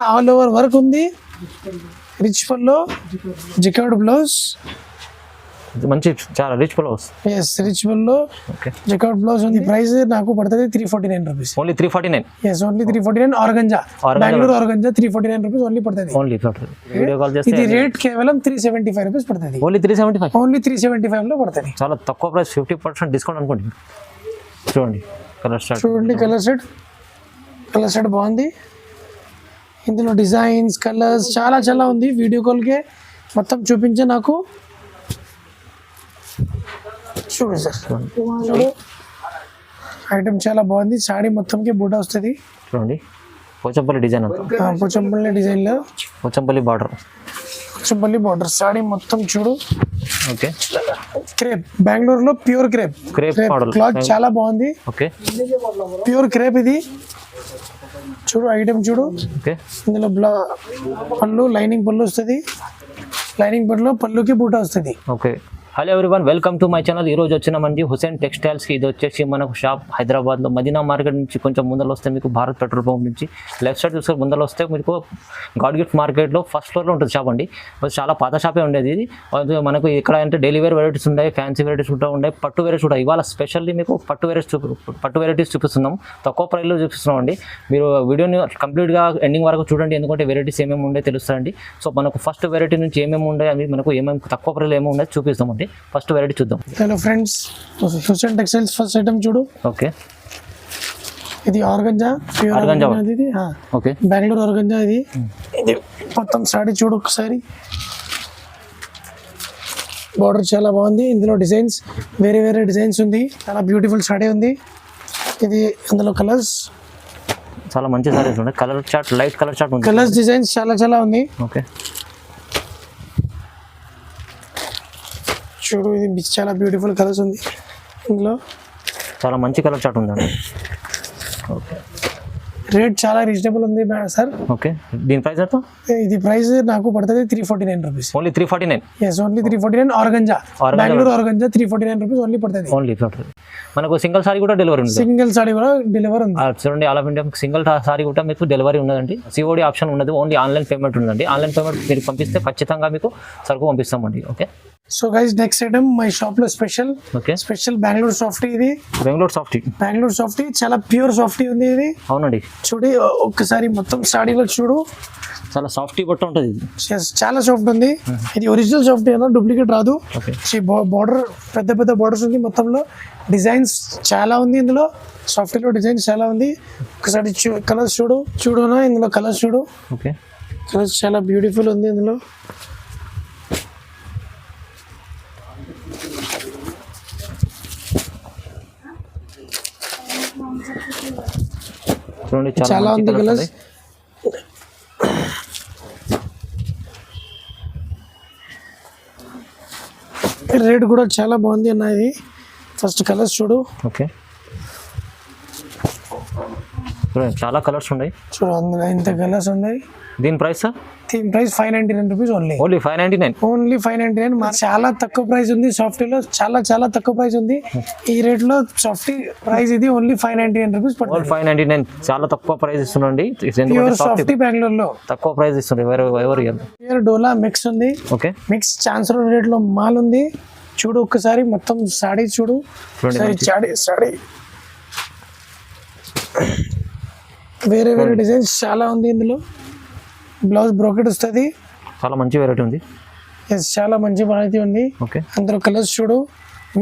All over work ఉంది, rich పల్లో, jacquard blouse, మంచి చాలా రిచ్ బ్లౌజ్. ఎస్ రిచ్ పల్లో ఓకే, జికార్డ్ బ్లౌజ్ ఉంది. ప్రైస్ నాకు పడుతుంది 349 rupees. Only 349. Yes only 349. Organza, Bengaluru organza 349 rupees only పడుతుంది. ఓన్లీ వీడియో కాల్ చేస్తే ఇది రేట్ కేవలం 375 రూపీస్ పడుతుంది. ఓన్లీ 375. ఓన్లీ 375 లో పడుతుంది. చాలా తక్కువ ప్రైస్, 50% డిస్కౌంట్ అనుకోండి. చూడండి కలర్ స్టార్ట్, చూడండి కలర్ సెట్ బాగుంది. ఇందులో డిజైన్స్, కలర్స్ చాలా చాలా ఉంది. వీడియో కాల్కే మొత్తం చూపించే నాకు. చూడు సార్, చూడు ఐటమ్ చాలా బాగుంది. సాడీ మొత్తంకి బూట వస్తుంది. చూడండి పోచంపల్లి డిజైన్ అంతా, పోచంపల్లి డిజైన్లో పోచంపల్లి బార్డర్, పోచంపల్లి బార్డర్. సాడీ మొత్తం చూడు. ఓకే, క్రేప్, బెంగళూరులో ప్యూర్ క్రేప్ మోడల్ క్లాత్ చాలా బాగుంది. ఓకే, ప్యూర్ క్రేప్ ఇది. చూడు ఐటమ్ చూడు. ఓకే, ఇందులో పళ్ళు, లైనింగ్ పళ్ళు వస్తుంది. లైనింగ్ పళ్ళు, పళ్ళుకి బూట వస్తుంది. Okay. Hello everyone, welcome to my channel. ఈరోజు వచ్చినామండి హుసేన్ టెక్స్టైల్స్కి. ఇది వచ్చేసి మనకు షాప్ హైదరాబాద్లో మదీనా మార్కెట్ నుంచి కొంచెం ముందర వస్తే మీకు భారత్ పెట్రోల్ పంప్ నుంచి లెఫ్ట్ సైడ్ చూస్తే ముందర వస్తే మీకు గాడ్ గిఫ్ట్ మార్కెట్లో ఫస్ట్ ఫ్లోర్లో ఉంటుంది షాప్ అండి. చాలా పాత షాపే ఉండేది ఇది. మనకు ఇక్కడ అంటే డైలీ వేర్ వెరైటీస్ ఉన్నాయి, ఫ్యాన్సీ వెరైటీస్ ఉన్నాయి, పట్టు వెరైటీస్ ఉంటాయి. ఇవాళ స్పెషల్లీ మీకు పట్టు వెరైటీస్ చూపిస్తున్నాం, తక్కువ ప్రైస్లో చూపిస్తున్నాం అండి. మీరు వీడియోని కంప్లీట్గా ఎండింగ్ వరకు చూడండి, ఎందుకంటే వెరైటీస్ ఏమేమి ఉండే తెలుస్తాయండి. సో మనకు ఫస్ట్ వెరైటీ నుంచి ఏమేమి ఉన్నాయి అవి మనకు ఏమేమి తక్కువ ప్రైస్లో ఏమేమి ఉన్నాయో చూపిస్తామండి. ఫస్ట్ వెరైటీ చూద్దాం. Hello friends, Hussain textiles first item చూడు. ఓకే, ఇది ఆర్గంజా, ప్యూర్ ఆర్గంజా ఇది. ఓకే, బెంగళూరు ఆర్గంజా ఇది. ఇది మొత్తం సాడీ చూడు ఒకసారి. బార్డర్ చాలా బాగుంది. ఇందులో డిజైన్స్ వేరే వేరే డిజైన్స్ ఉంది. చాలా బ్యూటిఫుల్ సాడీ ఉంది ఇది. అందులో కలర్స్ చాలా మంచి సారీస్ ఉన్నాయి. Colour chart, light colour chart ఉంది. కలర్స్ డిజైన్స్ చాలా చాలా ఉంది. ఓకే, చూడు ఇది చాలా బ్యూటిఫుల్ కలర్స్ ఉంది. ఇందులో చాలా మంచి కలర్ చార్ట్ ఉందండి. ఓకే, రేట్ చాలా రీజనబుల్ ఉంది సార్. ఓకే, దీని ప్రైస్ ఎంత? ఇది ప్రైస్ నాకు పడుతుంది 349 rupees. Only 349. Yes only 349. Organza, Bengaluru organza 349 rupees only పడుతుంది. ఓన్లీ మనకు సింగిల్ సారీ కూడా డెలివరీ ఉంది. సింగిల్ సారీ కూడా డెలివరీ ఉంది. చూడండి, all of India single sari కూడా మీకు డెలివరీ ఉన్నదండి. సిఓడి ఆప్షన్ ఉన్నది. ఓన్లీ ఆన్లైన్ పేమెంట్ ఉందండి. ఆన్లైన్ పేమెంట్ మీరు పంపిస్తే ఖచ్చితంగా మీకు సరుకు పంపిస్తామండి. Okay, so guys next item my shop లో special. Okay, special Bengaluru softy. ఇది బెంగళూరు సాఫ్టీ, బెంగళూరు సాఫ్టీ చాలా ప్యూర్ సాఫ్టీ ఉంది ఇది. అవునండి. చూడు ఒక్కసారి మొత్తం సాడీలో చూడు, చాలా సాఫ్టీ బట్ట ఉంటుంది ఇది. చాలా సాఫ్ట్ ఉంది. ఇది ఒరిజినల్ సాఫ్టీ అన్న, డూప్లికేట్ రాదు. బార్డర్ పెద్ద పెద్ద బార్డర్స్ ఉంది. మొత్తంలో డిజైన్స్ చాలా ఉంది. ఇందులో సాఫ్టీలో డిజైన్స్ చాలా ఉంది. ఒకసారి కలర్స్ చూడునా, ఇందులో కలర్స్ చూడు. ఓకే, కలర్స్ చాలా బ్యూటిఫుల్ ఉంది. ఇందులో చూడండి చాలా ఉంది కలర్స్. రేట్ కూడా చాలా బాగుంది అన్న. ఇది ఫస్ట్ కలర్స్ చూడు. ఓకే, చూడండి చాలా కలర్స్ ఉన్నాయి. చూడు అందులో ఇంత కలర్స్ ఉన్నాయి. దీని ప్రైస్ సార్? దీని price 599 rupees only. Only 599. Only 599. చాలా తక్కువ ప్రైస్ ఉంది సాఫ్టీలో. చాలా చాలా తక్కువ ప్రైస్ ఉంది ఈ రేట్ లో. సాఫ్టీ ప్రైస్ ఇది ఓన్లీ 599 రూపీస్ పడుతుంది. 599 చాలా తక్కువ ప్రైస్ ఇస్తుండండి. ప్యూర్ సాఫ్టీ బెంగళూరులో తక్కువ ప్రైస్ ఇస్తుంది. ఎవరు ప్యూర్ డోలా మిక్స్ ఉంది. ఓకే, మిక్స్ ఛాన్సర్ రేట్ లో మాల్ ఉంది. చూడు ఒక్కసారి మొత్తం సాడీ చూడు. సాడీ వేరే వేరే డిజైన్స్ చాలా ఉంది. ఇందులో బ్లౌజ్ బ్రోకెట్ వస్తుంది. చాలా మంచి వెరైటీ ఉంది. ఎస్ చాలా మంచి వెరైటీ ఉంది. ఓకే, అందులో కలర్స్ చూడు.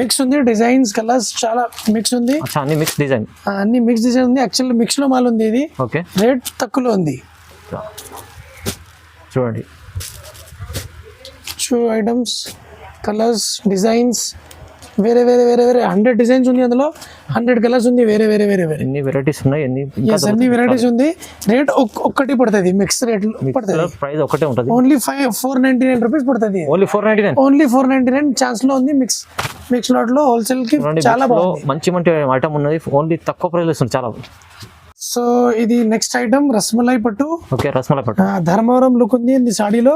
మిక్స్ ఉంది. డిజైన్స్ కలర్స్ చాలా మిక్స్ ఉంది. అన్ని మిక్స్ డిజైన్, అన్ని మిక్స్ డిజైన్ ఉంది. యాక్చువల్లీ మిక్స్ లో మాల్ ఉంది ఇది. ఓకే, రేట్ తక్కువలో ఉంది. చూడండి ఐటమ్స్, కలర్స్, డిజైన్స్ వేరే వేరే వేరే వేరే 100 డిజైన్స్ ఉంది. అందులో 100 కలర్స్ ఉంది. వేరే వేరే వేరే వేరే ఎన్ని వెరైటీస్ ఉన్నాయి. అన్ని వెరైటీస్ ఉంది. రేట్ ఒక్కటి పడుతుంది. మిక్స్ రేట్ పడుతుంది. ప్రైస్ ఒకటే ఉంటుంది. ఓన్లీ 499 రూపీస్ పడుతుంది. ఓన్లీ 499. ఓన్లీ 499 ఛాన్స్ లో ఉంది. మిక్స్ లాట్ లో హోల్సేల్ కి చాలా బాగుంది. మంచి ఐటమ్ ఉన్నది. ఓన్లీ తక్కువ ప్రైస్ ఇస్తుంది చాలా. సో ఇది నెక్స్ట్ ఐటమ్ రస్మలై పట్టు. ఓకే, రస్మలై పట్టు ధర్మవరం లుక్ ఉంది ఇది సాడీలో.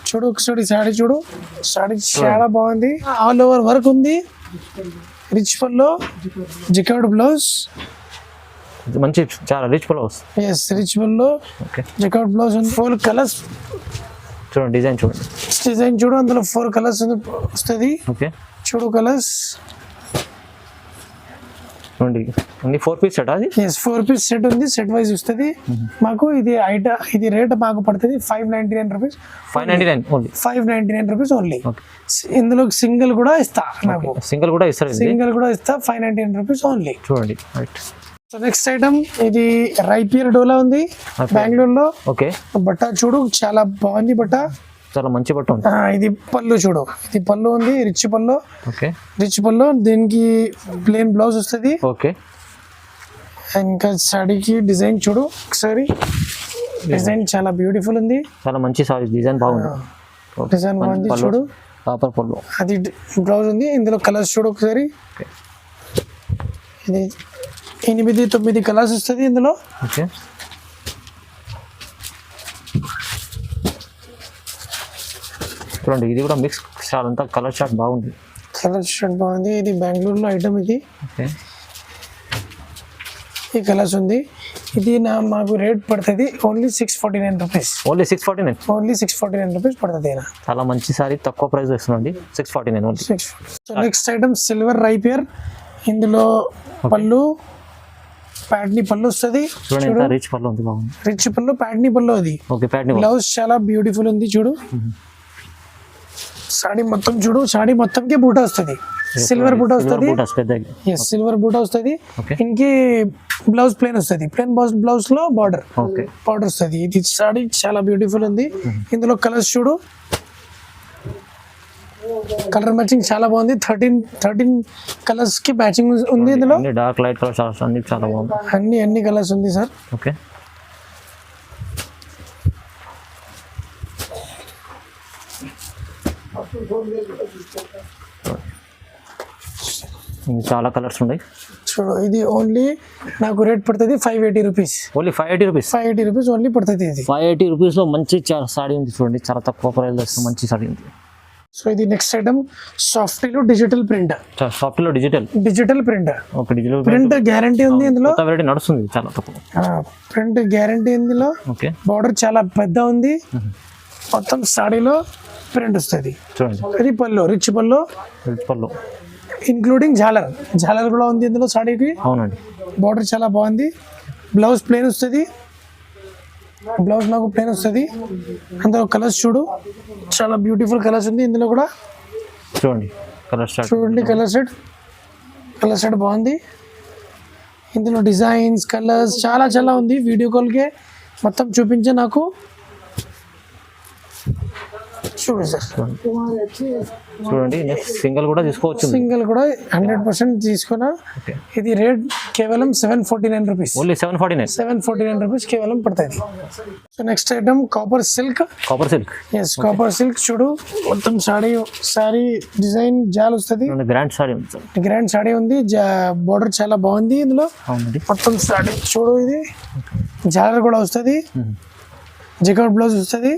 చూడు ఒకసారి సాడీ చూడు. సాడీ చాలా బాగుంది. ఆల్ ఓవర్ వర్క్ ఉంది. రిచ్ పల్లో, జికార్డ్ బ్లౌజ్, ఇది మంచి చాలా రిచ్ పళ్ళు వస్తుంది. ఎస్ రిచువల్ లో ఓకే జకార్డ్ బ్లౌజ్ ఉంది. 4 కలర్స్ చూడండి, డిజైన్ చూడండి. డిజైన్ చూడు, అందులో 4 కలర్స్ వస్తుంది. ఓకే చూడు కలర్స్. చూడండి, ఓన్లీ 4 పీస్ సెట్ అది. ఎస్ 4 పీస్ సెట్ ఉంది, సెట్ వైజ్ వస్తుంది మాకు. ఇది రేట్ మాకు పడుతుంది 599 rupees. 599 only. 599 rupees only. Okay, ఇందులో సింగిల్ కూడా ఇస్తా నాకు. సింగిల్ కూడా ఇస్తారు ఇది. సింగిల్ కూడా ఇస్తా 599 రూపీస్ ఓన్లీ. చూడండి రైట్. సో నెక్స్ట్ ఐటమ్ ఇది రైపియర్ డోలా ఉంది బెంగళూరులో. ఓకే, బట్ట చూడు చాలా బాగుంది బట్ట. చాలా మంచి బట్ట ఉంది. ఇది పళ్ళు చూడు, ఇది పళ్ళు ఉంది, రిచ్ పళ్ళు. ఓకే, రిచ్ పళ్ళు. దీనికి ప్లేన్ బ్లౌజ్ వస్తుంది. ఓకే, ఇంకా సాడీకి డిజైన్ చూడు ఒకసారి. డిజైన్ చాలా బ్యూటిఫుల్ ఉంది. చాలా మంచి సారీ, డిజైన్ బాగుంది. డిజైన్ బాగుంది చూడు. కాపర్ పళ్ళు. అది బ్లౌజ్ ఉంది. ఇందులో కలర్స్ చూడు ఒకసారి. ఓకే, ఇది 8-9 కలర్స్ వస్తుంది ఇందులో. ఓకే, చూడండి ఇది కూడా మిక్స్ చాలా అంతా కలర్ చార్ట్ బాగుంది. కలర్ షర్ట్ బాగుంది. ఇది బెంగళూరులో ఐటమ్ ఇది. ఓకే, ఈ కలర్స్ ఉంది. ఇది మాకు రేట్ పడుతుంది only 649 rupees. Only 649. Only 649 rupees పడుతుంది. చాలా మంచి సారీ, తక్కువ ప్రైస్ వస్తుందండి. 649 only. So next item silver రైపియర్. ఇందులో పళ్ళు ప్యాట్నీ పళ్ళు వస్తుంది. చూడండి ఎంత రిచ్ పళ్ళు ఉంది, బాగుంది. రిచ్ పళ్ళు ప్యాట్నీ పళ్ళు అది. ఓకే, ప్యాట్నీ బ్లౌజ్ చాలా బ్యూటిఫుల్ ఉంది చూడు. సాడీ మొత్తం చూడు, సాడీ మొత్తంకి బూట వస్తుంది. సిల్వర్ బూట వస్తుంది. సిల్వర్ బూట వస్తుంది. ఇంకి బ్లౌజ్ ప్లేన్ వస్తుంది. ప్లేన్ బ్లౌజ్ లో బార్డర్ వస్తుంది. ఇది సాడీ చాలా బ్యూటిఫుల్ ఉంది. ఇందులో కలర్స్ చూడు, కలర్ మ్యాచింగ్ చాలా బాగుంది. 13 కలర్స్ కి మ్యాచింగ్ ఉంది ఇందులో. డార్క్ లైట్ కలర్స్ అన్ని చాలా బాగుంది. అన్ని కలర్స్ ఉంది సార్. ఓకే, చాలా కలర్స్ ఉన్నాయి చూడు. ఇది ఓన్లీ నాకు రేట్ పడుతుంది 580 rupees. Only 580 rupees. 580 rupees only పడుతుంది. ఇది 580 రూపీస్ లో మంచి సాడీ ఉంది చూడండి. చాలా తక్కువ ప్రైస్ లో మంచి సాడీ ఉంది. సో ఇది నెక్స్ట్ ఐటమ్ సాఫ్టీలో డిజిటల్ ప్రింట్. సాఫ్టీలో digital print. Okay, digital print guarantee ఉంది ఇందులో. వెరైటీ నడుస్తుంది చాలా తక్కువ. ప్రింట్ గ్యారంటీ ఇందులో. ఓకే, బార్డర్ చాలా పెద్ద ఉంది. మొత్తం సాడీలో ప్రింట్ వస్తుంది చూడండి. ఇది పళ్ళు, రిచ్ పళ్ళు. ఇంక్లూడింగ్ జాలర్ కూడా ఉంది ఇందులో సాడీకి. అవునండి. బార్డర్ చాలా బాగుంది. బ్లౌజ్ ప్లేన్ వస్తుంది. బ్లౌజ్ నాకు ప్లేన్ వస్తుంది. అందులో కలర్స్ చూడు, చాలా బ్యూటిఫుల్ కలర్స్ ఉంది ఇందులో కూడా. చూడండి చూడండి కలర్ సెట్ బాగుంది. ఇందులో డిజైన్స్ కలర్స్ చాలా ఉంది. వీడియో కాల్కే మొత్తం చూపించే నాకు. చూడు సార్, చూడండి. నెక్స్ట్ సింగిల్ కూడా తీసుకోవచ్చు. సింగిల్ కూడా 100% తీసుకున్నా. ఇది రేట్ కేవలం 749 రూపీస్. ఓన్లీ 749 రూపీస్ కేవలం పడుతుంది. So next item copper silk. Yes copper silk చూడు. మొత్తం సారీ డిజైన్ జాల్ వస్తుంది. గ్రాండ్ సాడీ ఉంది. బోర్డర్ చాలా బాగుంది ఇందులో. మొత్తం సాడీ చూడు. ఇది జాలర్ కూడా వస్తుంది. జకార్డ్ బ్లౌజ్ వస్తుంది.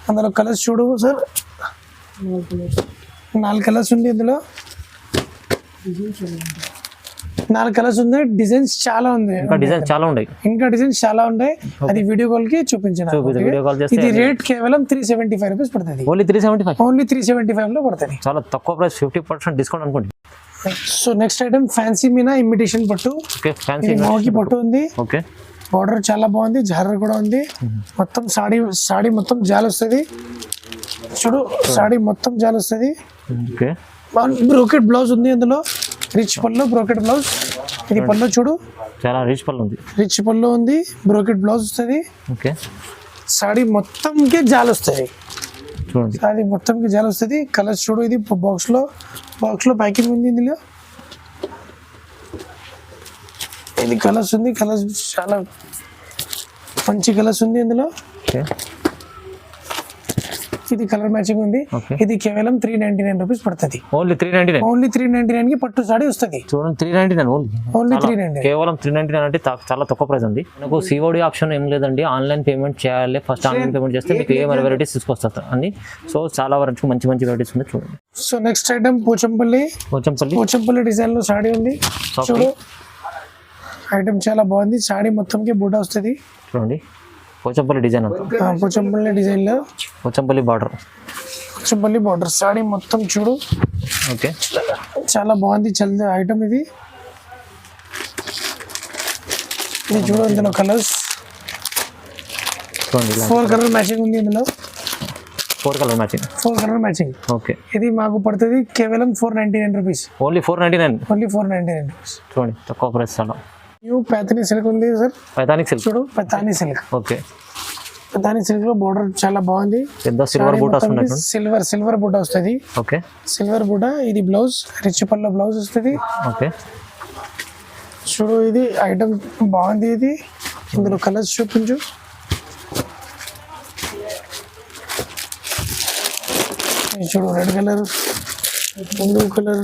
అందులో కలర్స్ చూడు సార్. 4 కలర్స్ ఉంది ఇందులో. 4 కలర్స్ ఉంది. డిజైన్స్ చాలా ఉంది. ఇంకా డిజైన్స్ చాలా ఉన్నాయి. అది వీడియో కాల్ కి చూపించిన. ఇది రేట్ కేవలం 375 రూపీస్ పడుతుంది. ఓన్లీ 375 లో పడుతుంది. చాలా తక్కువ ప్రైస్, 50% డిస్కౌంట్ అనుకోండి. So next item fancy Meena imitation పట్టు. మాకి పట్టు ఉంది. బార్డర్ చాలా బాగుంది. జాలర్ కూడా ఉంది. మొత్తం సాడీ మొత్తం జాల్ వస్తుంది చూడు. సాడీ మొత్తం జాల్ వస్తుంది. బ్రోకెట్ బ్లౌజ్ ఉంది అందులో. రిచ్ పళ్ళు, బ్రోకెట్ బ్లౌజ్. ఇది పళ్ళు చూడు, చాలా రిచ్ పళ్ళు ఉంది. బ్రోకెట్ బ్లౌజ్ వస్తుంది. సాడీ మొత్తంకి జాల్ వస్తుంది. సాడీ మొత్తంకి జాల్ వస్తుంది. కలర్స్ చూడు. ఇది బాక్స్ లో ప్యాకింగ్ ఉంది ఇందులో. ఇది కలర్స్ ఉంది. కలర్స్ చాలా మంచి కలర్స్ ఉంది ఇందులో. ఇది కలర్ మ్యాచింగ్ ఉంది. ఇది కేవలం 399 రూపీస్ పడుతుంది. ఓన్లీ 399 కి పట్టు సాడీ వస్తుంది. చూడండి 399 ఓన్లీ 399. కేవలం 399 అంటే చాలా తక్కువ ప్రైస్ ఉంది. మనకు సిఓడి ఆప్షన్ ఏం లేదండి. ఆన్లైన్ పేమెంట్ చేయాలి. ఫస్ట్ ఆన్లైన్ పేమెంట్ చేస్తే మీకు ఏమైనా వెరైటీస్ తీసుకొస్తారు అండి. సో చాలా వరకు మంచి వెరైటీస్ ఉంది చూడండి. So next item Pochampally design లో సాడీ ఉంది చూడు. ఐటమ్ చాలా బాగుంది. సాడీ మొత్తంకి బూటా వస్తుంది. చూడండి పోచంపల్లి డిజైన్ అంతా, పోచంపల్లి డిజైన్లో పోచంపల్లి బార్డర్, పోచంపల్లి బార్డర్. సాడీ మొత్తం చూడు ఓకే చాలా బాగుంది. చల్ ఐటమ్ ఇది చూడు. ఇందులో కలర్స్ చూడండి 4 కలర్ మ్యాచింగ్ ఉంది. ఇందులో 4 colour matching, 4 colour matching. Okay ఇది మాకు పడుతుంది కేవలం 499 రూపీస్. ఓన్లీ 499. Only 499 rupees. చూడండి తక్కువ ప్రైస్ చాలా. న్యూ ప్యాథనీ సిల్క్ ఉంది సార్. పైతానిక్ సిల్క్, చూడు Paithani silk. Okay Paithani silk లో బోర్డర్ చాలా బాగుంది. పెద్ద సిల్వర్ బూటాస్ ఉన్నాయి. సిల్వర్ బూటా వస్తుంది. ఓకే సిల్వర్ బూటా. ఇది బ్లౌజ్ రిచ్ పల్లో బ్లౌజ్ వస్తుంది. ఓకే చూడు ఇది ఐటమ్ బాగుంది. ఇది ఇందులో కలర్స్ చూపించు. ఇది చూడు red colour, blue colour,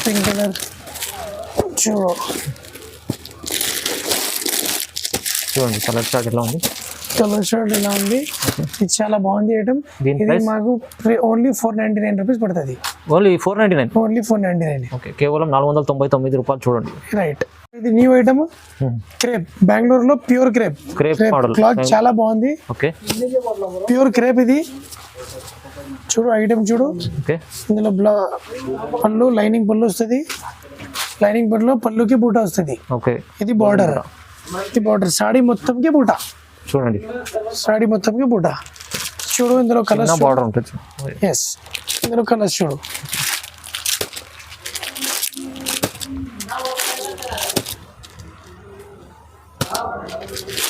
pink colour. చూడు చూడండి కలర్ చార్ట్ ఎలా ఉంది. కలర్ షర్ట్ ఇలా ఉంది. ఇది చాలా బాగుంది ఐటమ్. దీని ఇది మాకు ఓన్లీ 499 రూపీస్ పడుతుంది. ఓన్లీ 499. ఓన్లీ 499. ఓకే కేవలం 499 రూపాయలు. చూడండి రైట్. ఇది న్యూ ఐటమ్ క్రేప్. బెంగళూరులో pure crepe. Crepe model cloth చాలా బాగుంది. ఓకే ప్యూర్ క్రేప్ ఇది. చూడు ఐటమ్ చూడు. ఓకే ఇందులో పళ్ళు లైనింగ్ పళ్ళు వస్తుంది. లైనింగ్ పళ్ళు పళ్ళుకి బూటా వస్తుంది. ఓకే ఇది బార్డర్. ఇది బార్డర్. సాడీ మొత్తంకి బూటా. చూడండి సాడీ మొత్తంకి బూటా. చూడు ఇందులో కలర్స్. బార్డర్ ఉంటుంది. ఎస్ ఇందులో కలర్స్ చూడు.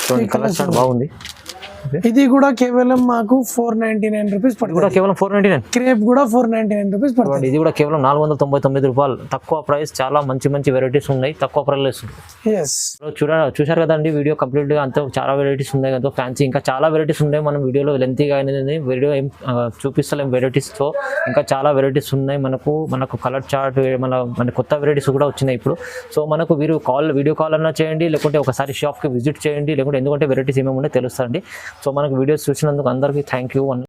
చూడండి కలర్ చార్ట్ బాగుంది. ఇది కూడా కేవలం మాకు 499 రూపీస్ కూడా పడుతుంది. కేవలం 499. క్రేప్ కూడా 499 రూపీస్ పడుతుంది. ఇది కూడా కేవలం 499 రూపాయలు. తక్కువ ప్రైస్. చాలా మంచి మంచి వెరైటీస్ ఉన్నాయి తక్కువ ప్రైస్. ఎస్ చూశారు కదండి వీడియో కంప్లీట్గా. అంతా చాలా వెరైటీస్ ఉన్నాయి కదా ఫ్యాన్సీ. ఇంకా చాలా వెరైటీస్ ఉన్నాయి. మనం వీడియోలో లెంతీగా అనేది వీడియో ఏం చూపిస్తలేం వెరైటీస్. సో ఇంకా చాలా వెరైటీస్ ఉన్నాయి. మనకు కలర్ చార్ట్ మన కొత్త వెరైటీస్ కూడా వచ్చినాయి ఇప్పుడు. సో మనకు వీడియో కాల్ అన్నా చేయండి, లేకుంటే ఒకసారి షాప్కి విజిట్ చేయండి. లేకుంటే ఎందుకంటే వెరైటీస్ ఏమేమి ఉన్నాయో తెలుస్తుంది. సో మనకు వీడియోస్ చూసినందుకు అందరికీ థ్యాంక్ యూ.